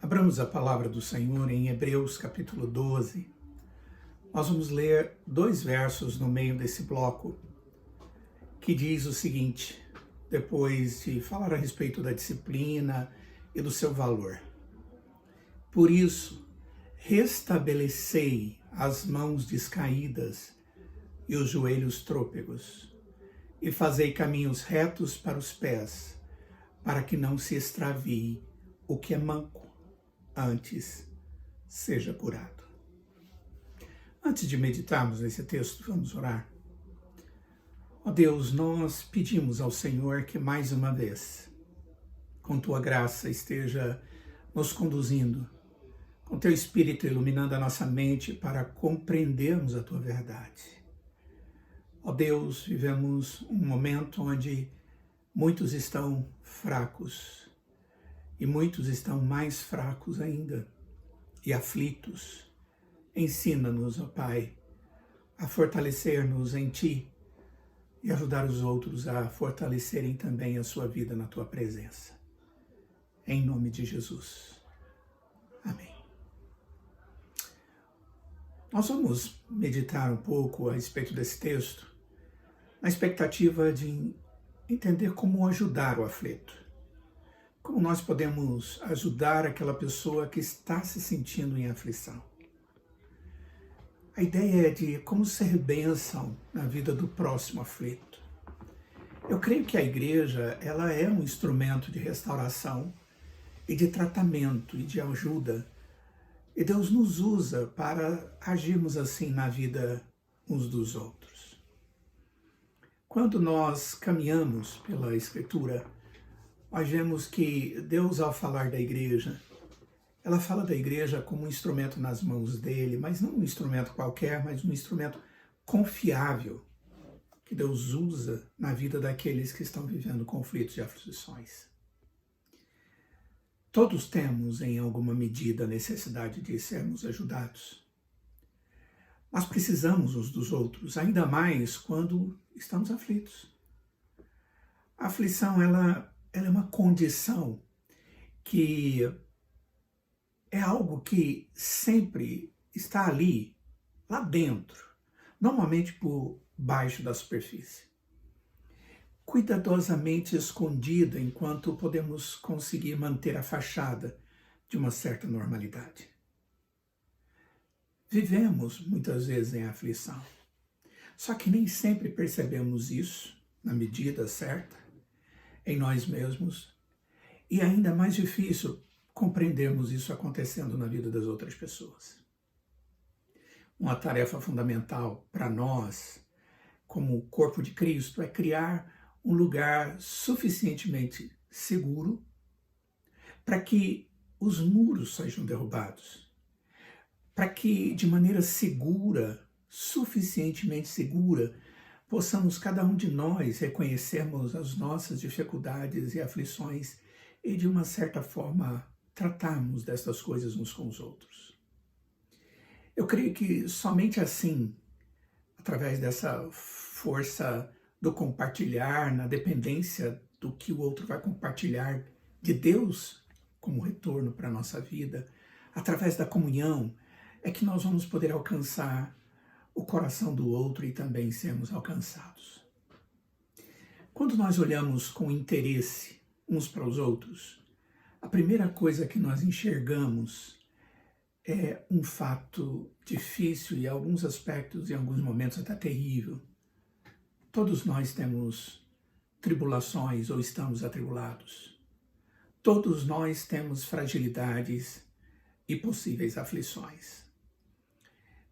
Abramos a palavra do Senhor em Hebreus capítulo 12. Nós vamos ler 2 versos no meio desse bloco, que diz o seguinte, depois de falar a respeito da disciplina e do seu valor. Por isso, restabelecei as mãos descaídas e os joelhos trôpegos, e fazei caminhos retos para os pés, para que não se extravie o que é manco, antes seja curado. Antes de meditarmos nesse texto, vamos orar. Ó Deus, nós pedimos ao Senhor que mais uma vez, com Tua graça, esteja nos conduzindo, com Teu Espírito iluminando a nossa mente para compreendermos a Tua verdade. Ó Deus, vivemos um momento onde muitos estão fracos e muitos estão mais fracos ainda e aflitos. Ensina-nos, ó Pai, a fortalecer-nos em Ti e ajudar os outros a fortalecerem também a sua vida na Tua presença. Em nome de Jesus. Amém. Nós vamos meditar um pouco a respeito desse texto, na expectativa de entender como ajudar o aflito. Como nós podemos ajudar aquela pessoa que está se sentindo em aflição. A ideia é de como ser bênção na vida do próximo aflito. Eu creio que a igreja, ela é um instrumento de restauração e de tratamento e de ajuda. E Deus nos usa para agirmos assim na vida uns dos outros. Quando nós caminhamos pela Escritura, nós vemos que Deus, ao falar da igreja, ela fala da igreja como um instrumento nas mãos dele, mas não um instrumento qualquer, mas um instrumento confiável que Deus usa na vida daqueles que estão vivendo conflitos e aflições. Todos temos, em alguma medida, a necessidade de sermos ajudados. Nós precisamos uns dos outros, ainda mais quando estamos aflitos. A aflição, ela é uma condição que é algo que sempre está ali, lá dentro, normalmente por baixo da superfície. Cuidadosamente escondida enquanto podemos conseguir manter a fachada de uma certa normalidade. Vivemos muitas vezes em aflição, só que nem sempre percebemos isso na medida certa, em nós mesmos, e ainda mais difícil compreendermos isso acontecendo na vida das outras pessoas. Uma tarefa fundamental para nós, como corpo de Cristo, é criar um lugar suficientemente seguro para que os muros sejam derrubados, para que de maneira segura, suficientemente segura, possamos cada um de nós reconhecermos as nossas dificuldades e aflições e de uma certa forma tratarmos dessas coisas uns com os outros. Eu creio que somente assim, através dessa força do compartilhar, na dependência do que o outro vai compartilhar de Deus como retorno para a nossa vida, através da comunhão, é que nós vamos poder alcançar o coração do outro e também sermos alcançados. Quando nós olhamos com interesse uns para os outros, a primeira coisa que nós enxergamos é um fato difícil e em alguns aspectos, em alguns momentos até terrível. Todos nós temos tribulações ou estamos atribulados. Todos nós temos fragilidades e possíveis aflições.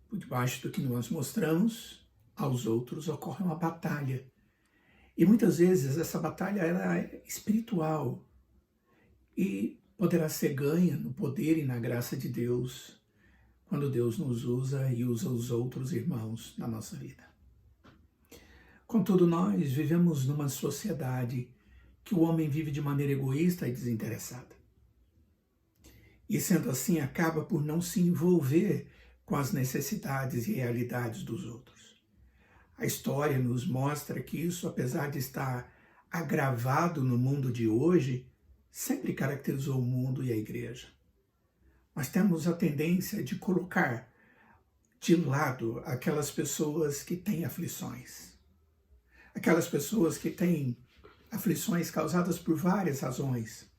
Por debaixo do que nós mostramos aos outros ocorre uma batalha. E muitas vezes essa batalha ela é espiritual e poderá ser ganha no poder e na graça de Deus quando Deus nos usa e usa os outros irmãos na nossa vida. Contudo, nós vivemos numa sociedade que o homem vive de maneira egoísta e desinteressada. E sendo assim, acaba por não se envolver com as necessidades e realidades dos outros. A história nos mostra que isso, apesar de estar agravado no mundo de hoje, sempre caracterizou o mundo e a igreja. nós temos a tendência de colocar de lado aquelas pessoas que têm aflições. Aquelas pessoas que têm aflições causadas por várias razões,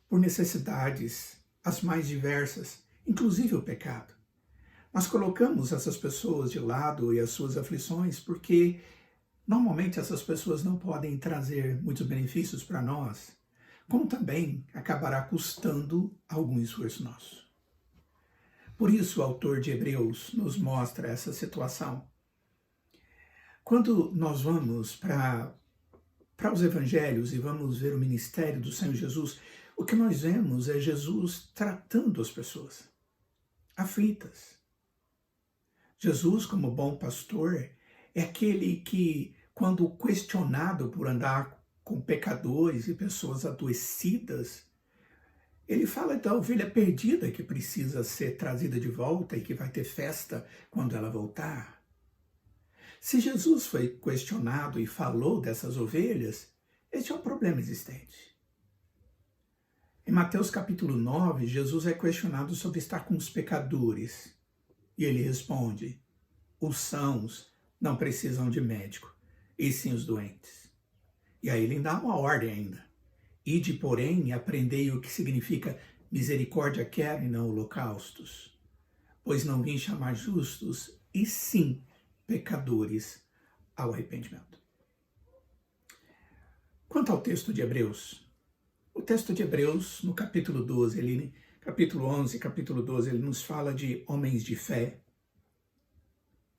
por necessidades as mais diversas, inclusive o pecado. Nós colocamos essas pessoas de lado e as suas aflições porque normalmente essas pessoas não podem trazer muitos benefícios para nós, como também acabará custando algum esforço nosso. Por isso o autor de Hebreus nos mostra essa situação. Quando nós vamos para os evangelhos e vamos ver o ministério do Senhor Jesus, o que nós vemos é Jesus tratando as pessoas aflitas. Jesus, como bom pastor, é aquele que, quando questionado por andar com pecadores e pessoas adoecidas, ele fala da ovelha perdida que precisa ser trazida de volta e que vai ter festa quando ela voltar. Se Jesus foi questionado e falou dessas ovelhas, este é um problema existente. Em Mateus capítulo 9, Jesus é questionado sobre estar com os pecadores. E ele responde: os sãos não precisam de médico, e sim os doentes. E aí ele dá uma ordem ainda. Ide, porém, e aprendei o que significa misericórdia quero e não holocaustos. Pois não vim chamar justos, e sim pecadores ao arrependimento. Quanto ao texto de Hebreus, o texto de Hebreus, no capítulo 12, capítulo 11, capítulo 12, ele nos fala de homens de fé,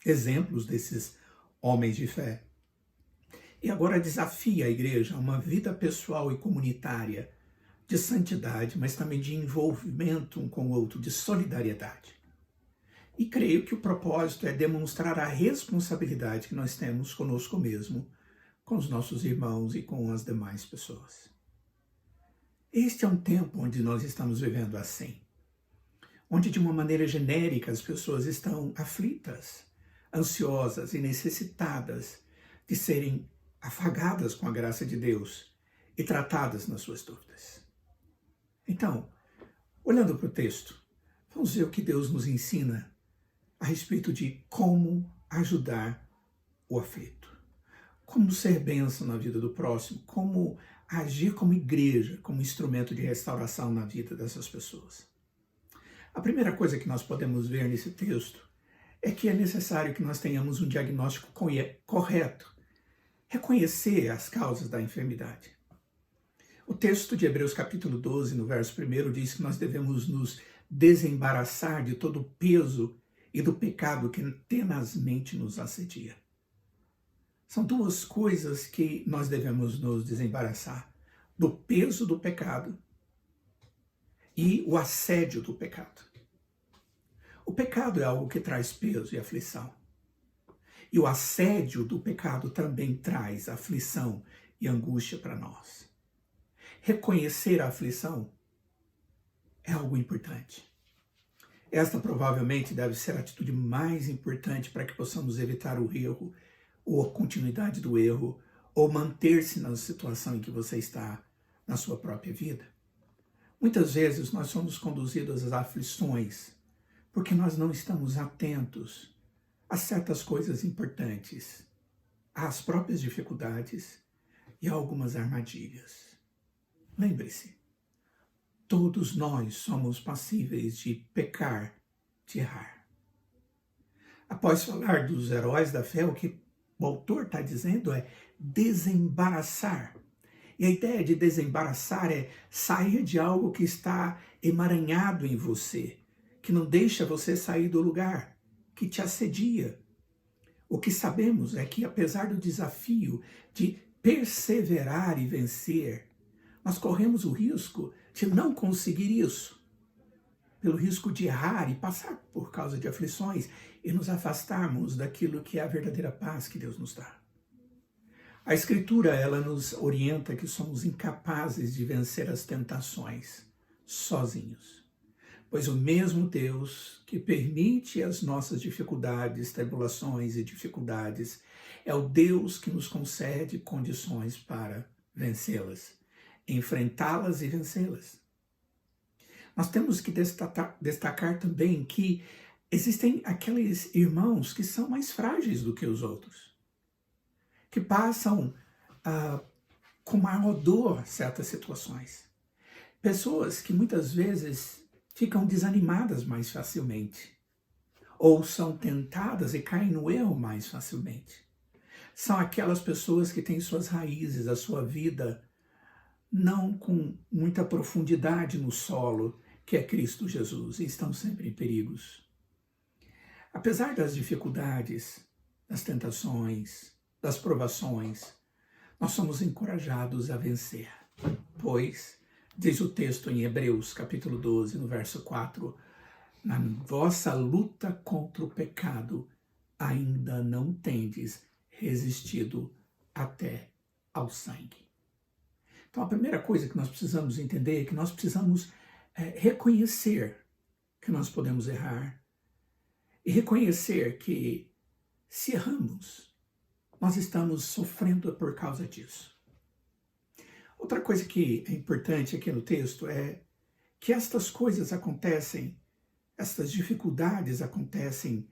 exemplos desses homens de fé. E agora desafia a igreja a uma vida pessoal e comunitária de santidade, mas também de envolvimento um com o outro, de solidariedade. E creio que o propósito é demonstrar a responsabilidade que nós temos conosco mesmo, com os nossos irmãos e com as demais pessoas. Este é um tempo onde nós estamos vivendo assim, onde de uma maneira genérica as pessoas estão aflitas, ansiosas e necessitadas de serem afagadas com a graça de Deus e tratadas nas suas dúvidas. Então, olhando para o texto, vamos ver o que Deus nos ensina a respeito de como ajudar o aflito, como ser bênção na vida do próximo, como agir como igreja, como instrumento de restauração na vida dessas pessoas. A primeira coisa que nós podemos ver nesse texto é que é necessário que nós tenhamos um diagnóstico correto, reconhecer as causas da enfermidade. O texto de Hebreus capítulo 12, no verso 1, diz que nós devemos nos desembaraçar de todo o peso e do pecado que tenazmente nos assedia. São duas coisas que nós devemos nos desembaraçar: do peso do pecado e o assédio do pecado. O pecado é algo que traz peso e aflição. E o assédio do pecado também traz aflição e angústia para nós. Reconhecer a aflição é algo importante. Esta provavelmente deve ser a atitude mais importante para que possamos evitar o erro, ou a continuidade do erro, ou manter-se na situação em que você está na sua própria vida. Muitas vezes nós somos conduzidos às aflições porque nós não estamos atentos a certas coisas importantes, às próprias dificuldades e a algumas armadilhas. Lembre-se, todos nós somos passíveis de pecar, de errar. Após falar dos heróis da fé, o que o autor está dizendo é desembaraçar. E a ideia de desembaraçar é sair de algo que está emaranhado em você, que não deixa você sair do lugar, que te assedia. O que sabemos é que, apesar do desafio de perseverar e vencer, nós corremos o risco de não conseguir isso, pelo risco de errar e passar por causa de aflições e nos afastarmos daquilo que é a verdadeira paz que Deus nos dá. A Escritura, ela nos orienta que somos incapazes de vencer as tentações sozinhos. Pois o mesmo Deus que permite as nossas dificuldades, tribulações e dificuldades, é o Deus que nos concede condições para vencê-las, enfrentá-las e vencê-las. Nós temos que destacar também que existem aqueles irmãos que são mais frágeis do que os outros, que passam com maior dor certas situações. Pessoas que muitas vezes ficam desanimadas mais facilmente, ou são tentadas e caem no erro mais facilmente. São aquelas pessoas que têm suas raízes, a sua vida, não com muita profundidade no solo, que é Cristo Jesus, e estão sempre em perigos. Apesar das dificuldades, das tentações, das provações, nós somos encorajados a vencer, pois, diz o texto em Hebreus, capítulo 12, no verso 4, na vossa luta contra o pecado, ainda não tendes resistido até ao sangue. Então, a primeira coisa que nós precisamos entender é que nós precisamos reconhecer que nós podemos errar e reconhecer que, se erramos, nós estamos sofrendo por causa disso. Outra coisa que é importante aqui no texto é que estas coisas acontecem, estas dificuldades acontecem,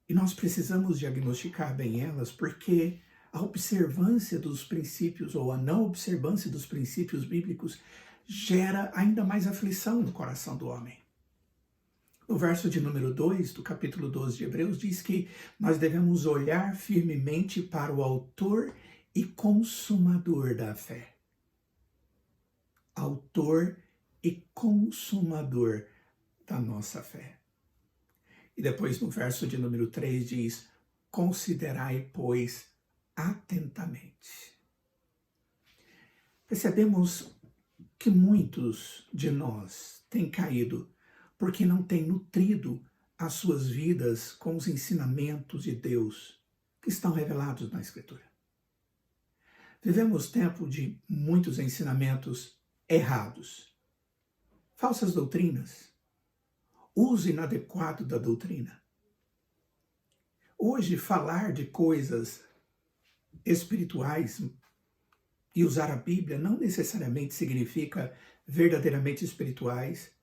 e nós precisamos diagnosticar bem elas, porque a observância dos princípios ou a não observância dos princípios bíblicos gera ainda mais aflição no coração do homem. No verso de número 2 do capítulo 12 de Hebreus diz que nós devemos olhar firmemente para o autor e consumador da fé. Autor e consumador da nossa fé. E depois no verso de número 3 diz: considerai, pois, atentamente. Percebemos que muitos de nós têm caído porque não têm nutrido as suas vidas com os ensinamentos de Deus que estão revelados na Escritura. Vivemos tempo de muitos ensinamentos errados, falsas doutrinas, uso inadequado da doutrina. Hoje, falar de coisas espirituais e usar a Bíblia não necessariamente significa verdadeiramente espirituais,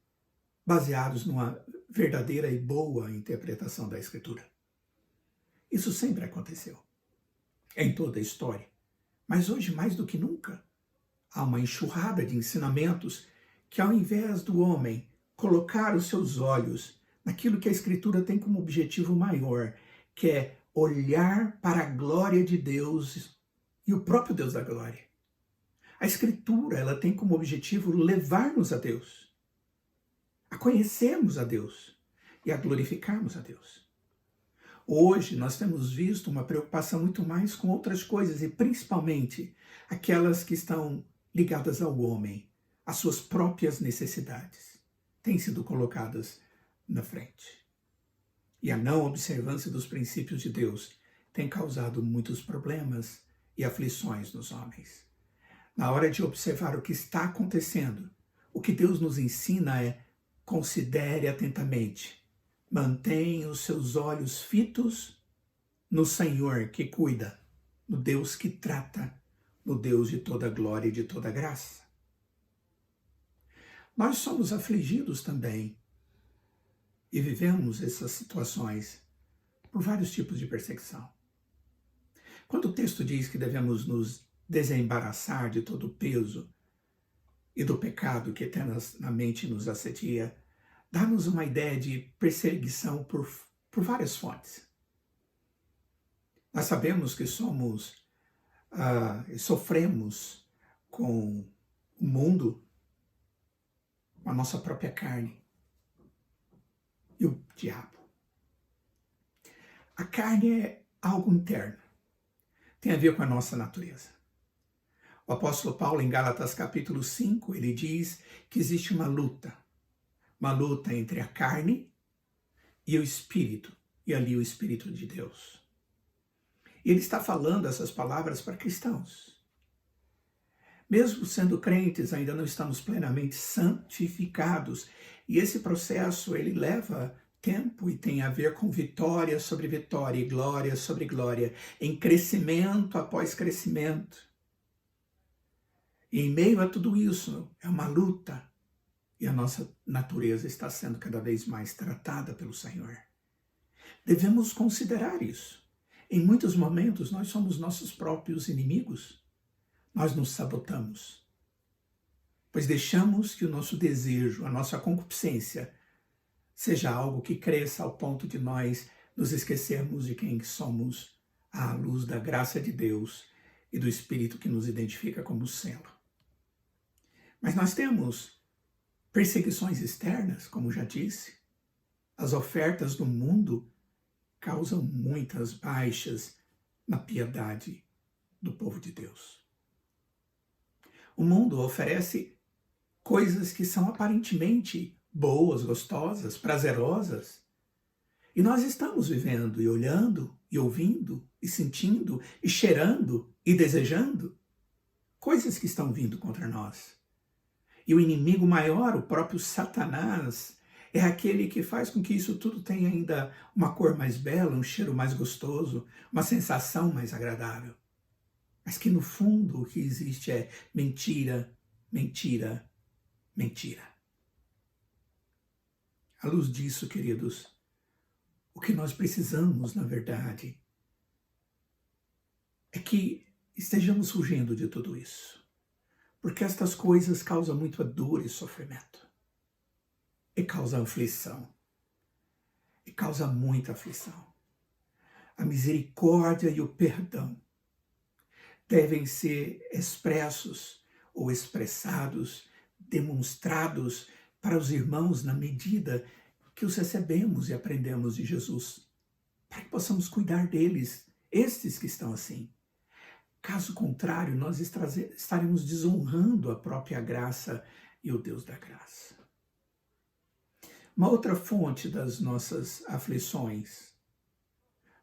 baseados numa verdadeira e boa interpretação da Escritura. Isso sempre aconteceu, em toda a história. Mas hoje, mais do que nunca, há uma enxurrada de ensinamentos que, ao invés do homem colocar os seus olhos naquilo que a Escritura tem como objetivo maior, que é olhar para a glória de Deus e o próprio Deus da glória. A Escritura, ela tem como objetivo levar-nos a Deus, a conhecermos a Deus e a glorificarmos a Deus. Hoje nós temos visto uma preocupação muito mais com outras coisas e principalmente aquelas que estão ligadas ao homem, às suas próprias necessidades, têm sido colocadas na frente. E a não observância dos princípios de Deus tem causado muitos problemas e aflições nos homens. Na hora de observar o que está acontecendo, o que Deus nos ensina é: considere atentamente, mantenha os seus olhos fitos no Senhor que cuida, no Deus que trata, no Deus de toda glória e de toda graça. Nós somos afligidos também e vivemos essas situações por vários tipos de perseguição. Quando o texto diz que devemos nos desembaraçar de todo o peso e do pecado que eternamente nos assedia, dá-nos uma ideia de perseguição por várias fontes. Nós sabemos que sofremos com o mundo, com a nossa própria carne e o diabo. A carne é algo interno, tem a ver com a nossa natureza. O apóstolo Paulo, em Gálatas capítulo 5, ele diz que existe uma luta entre a carne e o espírito, e ali o Espírito de Deus. E ele está falando essas palavras para cristãos. Mesmo sendo crentes, ainda não estamos plenamente santificados, e esse processo, ele leva tempo e tem a ver com vitória sobre vitória e glória sobre glória, em crescimento após crescimento. E em meio a tudo isso, é uma luta. e a nossa natureza está sendo cada vez mais tratada pelo Senhor. Devemos considerar isso. Em muitos momentos, nós somos nossos próprios inimigos. Nós nos sabotamos, pois deixamos que o nosso desejo, a nossa concupiscência, seja algo que cresça ao ponto de nós nos esquecermos de quem somos à luz da graça de Deus e do Espírito que nos identifica como selo. Mas nós temos perseguições externas, como já disse. As ofertas do mundo causam muitas baixas na piedade do povo de Deus. O mundo oferece coisas que são aparentemente boas, gostosas, prazerosas. E nós estamos vivendo e olhando, e ouvindo, e sentindo, e cheirando, e desejando coisas que estão vindo contra nós. E o inimigo maior, o próprio Satanás, é aquele que faz com que isso tudo tenha ainda uma cor mais bela, um cheiro mais gostoso, uma sensação mais agradável. Mas que no fundo o que existe é mentira, mentira, mentira. À luz disso, queridos, o que nós precisamos, na verdade, é que estejamos fugindo de tudo isso. Porque estas coisas causam muita dor e sofrimento. E causam aflição. E causam muita aflição. A misericórdia e o perdão devem ser expressos ou expressados, demonstrados para os irmãos na medida que os recebemos e aprendemos de Jesus, para que possamos cuidar deles, estes que estão assim. Caso contrário, nós estaremos desonrando a própria graça e o Deus da graça. Uma outra fonte das nossas aflições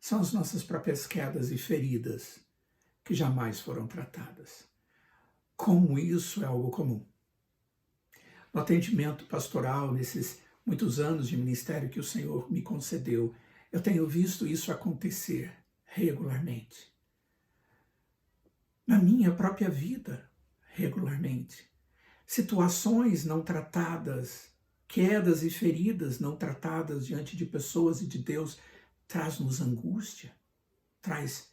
são as nossas próprias quedas e feridas, que jamais foram tratadas. Como isso é algo comum. No atendimento pastoral, nesses muitos anos de ministério que o Senhor me concedeu, eu tenho visto isso acontecer regularmente. Na minha própria vida, regularmente. Situações não tratadas, quedas e feridas não tratadas diante de pessoas e de Deus, traz-nos angústia, traz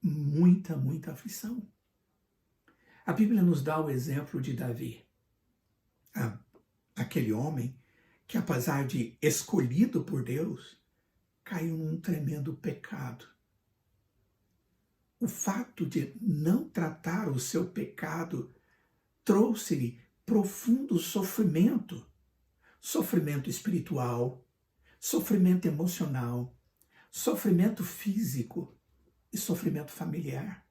muita, muita aflição. A Bíblia nos dá o exemplo de Davi, aquele homem que, apesar de escolhido por Deus, caiu num tremendo pecado. O fato de não tratar o seu pecado trouxe-lhe profundo sofrimento, sofrimento espiritual, sofrimento emocional, sofrimento físico e sofrimento familiar.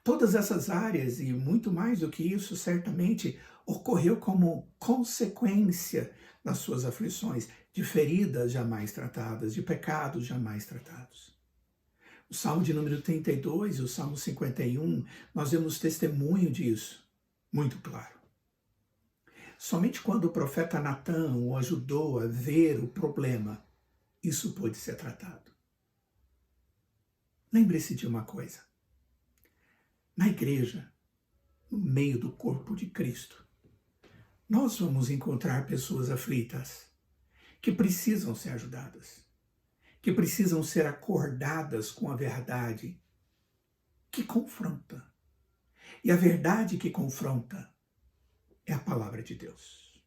Todas essas áreas e muito mais do que isso, certamente, ocorreu como consequência das suas aflições, de feridas jamais tratadas, de pecados jamais tratados. O Salmo de número 32 e o Salmo 51, nós vemos testemunho disso, muito claro. Somente quando o profeta Natã o ajudou a ver o problema, isso pôde ser tratado. Lembre-se de uma coisa. Na igreja, no meio do corpo de Cristo, nós vamos encontrar pessoas aflitas, que precisam ser ajudadas, que precisam ser acordadas com a verdade que confronta. E a verdade que confronta é a palavra de Deus.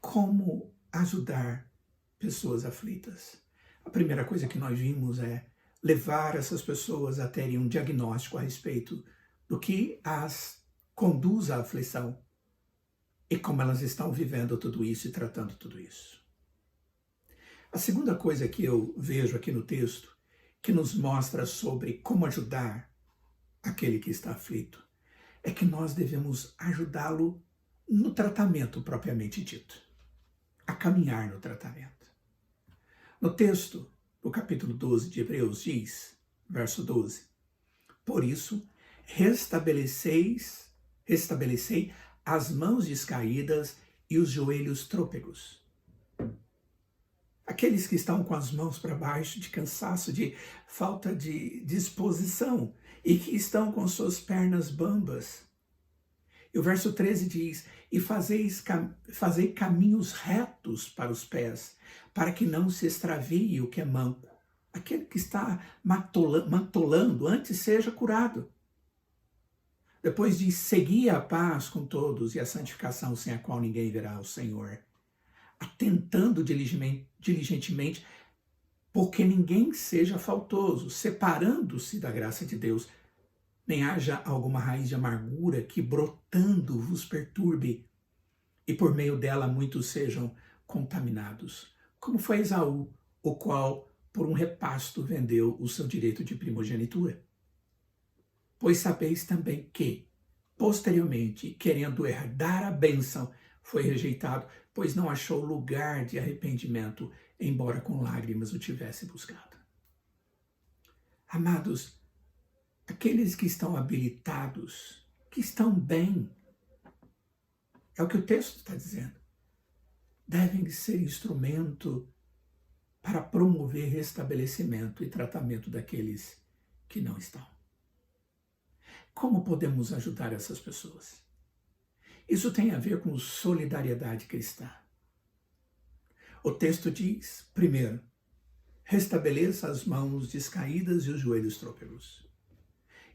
Como ajudar pessoas aflitas? A primeira coisa que nós vimos é levar essas pessoas a terem um diagnóstico a respeito do que as conduz à aflição e como elas estão vivendo tudo isso e tratando tudo isso. A segunda coisa que eu vejo aqui no texto, que nos mostra sobre como ajudar aquele que está aflito, é que nós devemos ajudá-lo no tratamento propriamente dito, a caminhar no tratamento. No texto do capítulo 12 de Hebreus diz, verso 12, por isso, restabelecei as mãos descaídas e os joelhos trôpegos. Aqueles que estão com as mãos para baixo, de cansaço, de falta de disposição, e que estão com suas pernas bambas, E o verso 13 diz: e fazei caminhos retos para os pés, para que não se extravie o que é manco. Aquele que está matolando, antes seja curado. Depois diz: segui a paz com todos e a santificação, sem a qual ninguém verá o Senhor. Atentando diligentemente, porque ninguém seja faltoso, separando-se da graça de Deus, nem haja alguma raiz de amargura que brotando vos perturbe, e por meio dela muitos sejam contaminados, como foi Esaú, o qual por um repasto vendeu o seu direito de primogenitura. Pois sabeis também que, posteriormente, querendo herdar a bênção, foi rejeitado, pois não achou lugar de arrependimento, embora com lágrimas o tivesse buscado. Amados, aqueles que estão habilitados, que estão bem, é o que o texto está dizendo, devem ser instrumento para promover restabelecimento e tratamento daqueles que não estão. Como podemos ajudar essas pessoas? Isso tem a ver com solidariedade cristã. O texto diz, primeiro, restabeleça as mãos descaídas e os joelhos trôpegos.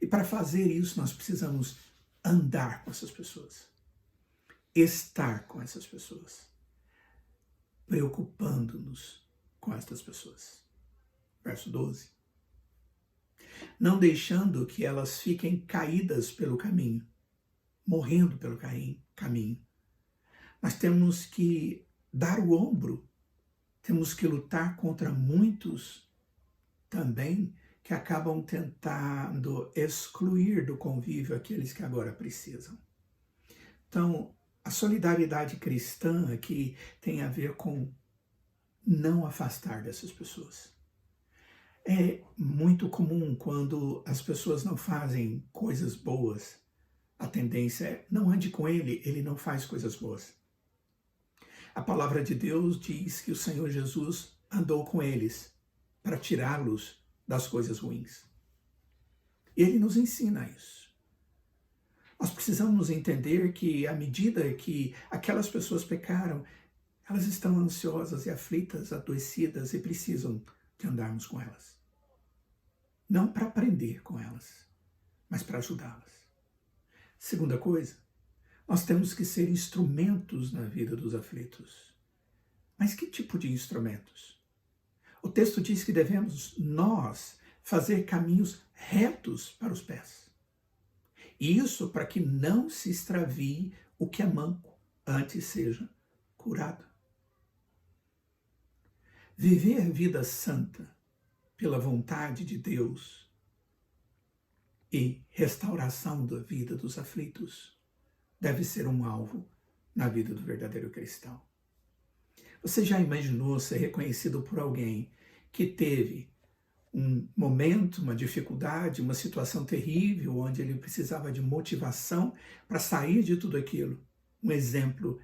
E para fazer isso, nós precisamos andar com essas pessoas, estar com essas pessoas, preocupando-nos com estas pessoas. Verso 12. Não deixando que elas fiquem caídas pelo caminho, morrendo pelo caminho. Nós temos que dar o ombro, temos que lutar contra muitos também que acabam tentando excluir do convívio aqueles que agora precisam. Então, a solidariedade cristã aqui tem a ver com não afastar dessas pessoas. É muito comum quando as pessoas não fazem coisas boas, a tendência é, não ande com ele, ele não faz coisas boas. A palavra de Deus diz que o Senhor Jesus andou com eles para tirá-los das coisas ruins. E ele nos ensina isso. Nós precisamos entender que à medida que aquelas pessoas pecaram, elas estão ansiosas e aflitas, adoecidas e precisam de andarmos com elas. Não para aprender com elas, mas para ajudá-las. Segunda coisa, nós temos que ser instrumentos na vida dos aflitos. Mas que tipo de instrumentos? O texto diz que devemos nós fazer caminhos retos para os pés. Isso para que não se extravie o que é manco, antes seja curado. Viver vida santa pela vontade de Deus e restauração da vida dos aflitos deve ser um alvo na vida do verdadeiro cristão. Você já imaginou ser reconhecido por alguém que teve um momento, uma dificuldade, uma situação terrível, onde ele precisava de motivação para sair de tudo aquilo? Um exemplo,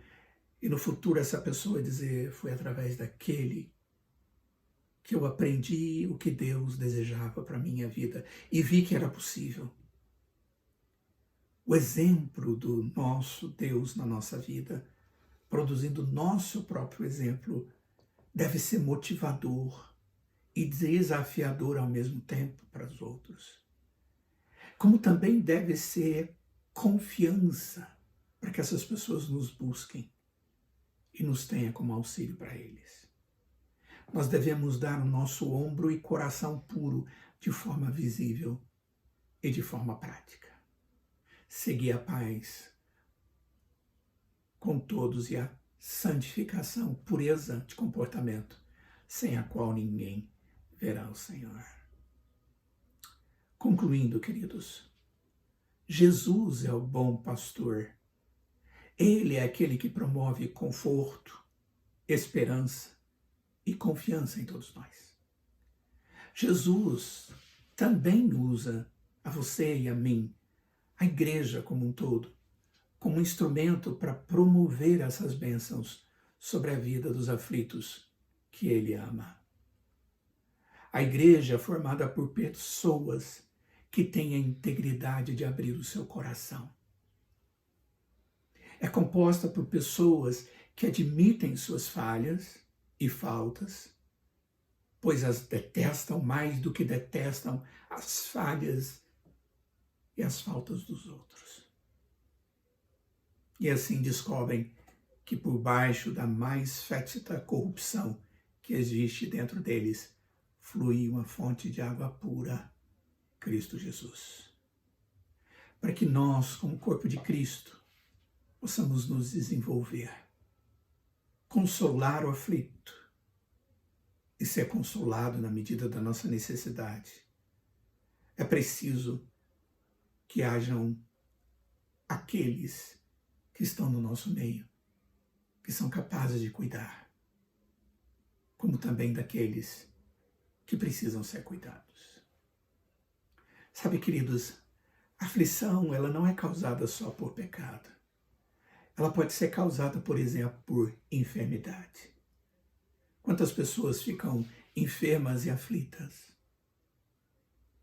e no futuro essa pessoa dizer, foi através daquele que eu aprendi o que Deus desejava para a minha vida e vi que era possível. O exemplo do nosso Deus na nossa vida, produzindo nosso próprio exemplo, deve ser motivador e desafiador ao mesmo tempo para os outros. Como também deve ser confiança para que essas pessoas nos busquem e nos tenha como auxílio para eles. Nós devemos dar o nosso ombro e coração puro de forma visível e de forma prática. Seguir a paz com todos e a santificação, pureza de comportamento, sem a qual ninguém verá o Senhor. Concluindo, queridos, Jesus é o bom pastor. Ele é aquele que promove conforto, esperança e confiança em todos nós. Jesus também usa a você e a mim, a igreja como um todo, como instrumento para promover essas bênçãos sobre a vida dos aflitos que ele ama. A igreja é formada por pessoas que têm a integridade de abrir o seu coração. é composta por pessoas que admitem suas falhas e faltas, pois as detestam mais do que detestam as falhas e as faltas dos outros. E assim descobrem que por baixo da mais fétida corrupção que existe dentro deles, flui uma fonte de água pura, Cristo Jesus. Para que nós, como corpo de Cristo, possamos nos desenvolver, consolar o aflito e ser consolado na medida da nossa necessidade. É preciso que hajam aqueles que estão no nosso meio, que são capazes de cuidar, como também daqueles que precisam ser cuidados. Sabe, queridos, a aflição, ela não é causada só por pecado. Ela pode ser causada, por exemplo, por enfermidade. Quantas pessoas ficam enfermas e aflitas?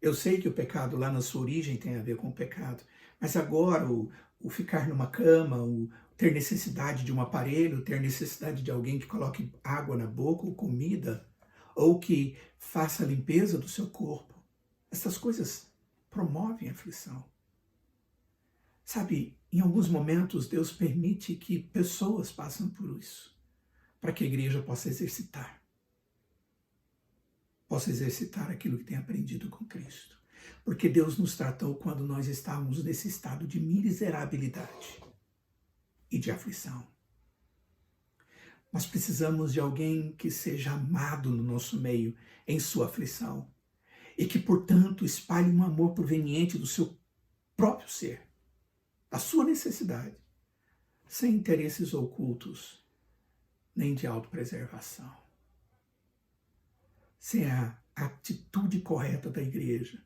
Eu sei que o pecado lá na sua origem tem a ver com o pecado, mas agora o ficar numa cama, o ter necessidade de um aparelho, ter necessidade de alguém que coloque água na boca ou comida, ou que faça a limpeza do seu corpo, essas coisas promovem a aflição. Sabe, em alguns momentos Deus permite que pessoas passem por isso, para que a igreja possa exercitar aquilo que tem aprendido com Cristo. Porque Deus nos tratou quando nós estávamos nesse estado de miserabilidade e de aflição. Nós precisamos de alguém que seja amado no nosso meio, em sua aflição, e que, portanto, espalhe um amor proveniente do seu próprio ser, da sua necessidade, sem interesses ocultos, nem de autopreservação. Sem a atitude correta da igreja.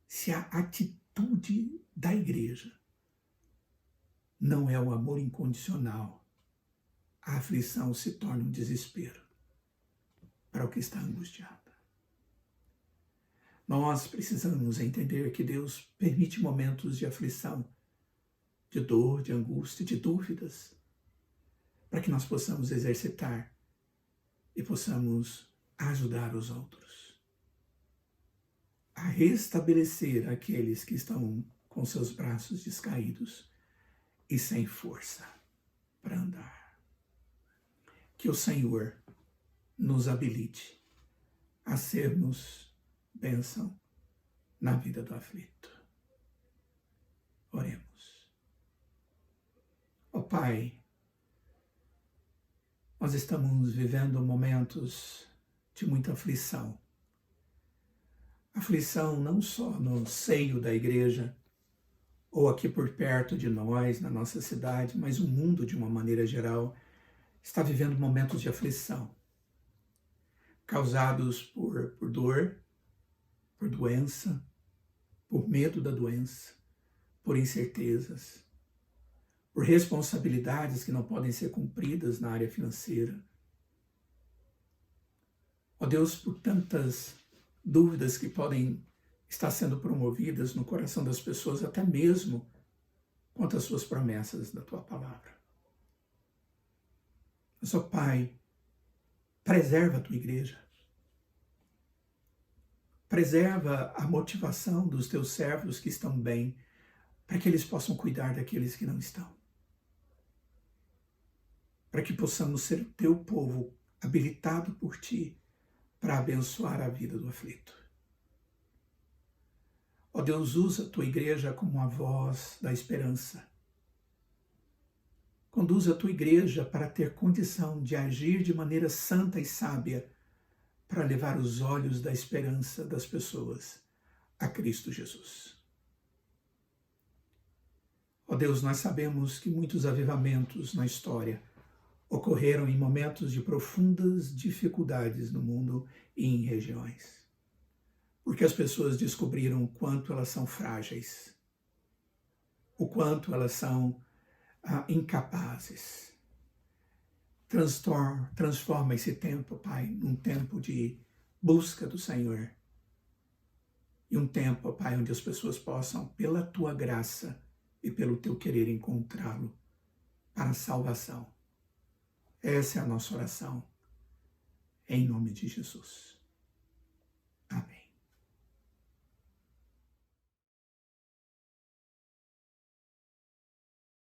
Se a atitude da igreja não é o amor incondicional, a aflição se torna um desespero para o que está angustiado. Nós precisamos entender que Deus permite momentos de aflição, de dor, de angústia, de dúvidas, para que nós possamos exercitar e possamos ajudar os outros a restabelecer aqueles que estão com seus braços descaídos e sem força para andar. Que o Senhor nos habilite a sermos bênção na vida do aflito. Oremos. Ó Pai, nós estamos vivendo momentos de muita aflição. Aflição não só no seio da igreja, ou aqui por perto de nós, na nossa cidade, mas o mundo, de uma maneira geral, está vivendo momentos de aflição, causados por dor, por doença, por medo da doença, por incertezas, por responsabilidades que não podem ser cumpridas na área financeira. Ó Deus, por tantas dúvidas que podem estar sendo promovidas no coração das pessoas, até mesmo quanto às suas promessas da Tua palavra. Mas, ó Pai, preserva a Tua igreja. Preserva a motivação dos Teus servos que estão bem, para que eles possam cuidar daqueles que não estão. Para que possamos ser o Teu povo habilitado por Ti para abençoar a vida do aflito. Ó Deus, usa a Tua igreja como a voz da esperança. Conduz a Tua igreja para ter condição de agir de maneira santa e sábia para levar os olhos da esperança das pessoas a Cristo Jesus. Ó Deus, nós sabemos que muitos avivamentos na história ocorreram em momentos de profundas dificuldades no mundo e em regiões. Porque as pessoas descobriram o quanto elas são frágeis, o quanto elas são incapazes. Transforma esse tempo, Pai, num tempo de busca do Senhor. E um tempo, Pai, onde as pessoas possam, pela Tua graça, e pelo teu querer encontrá-lo para a salvação. Essa é a nossa oração, em nome de Jesus.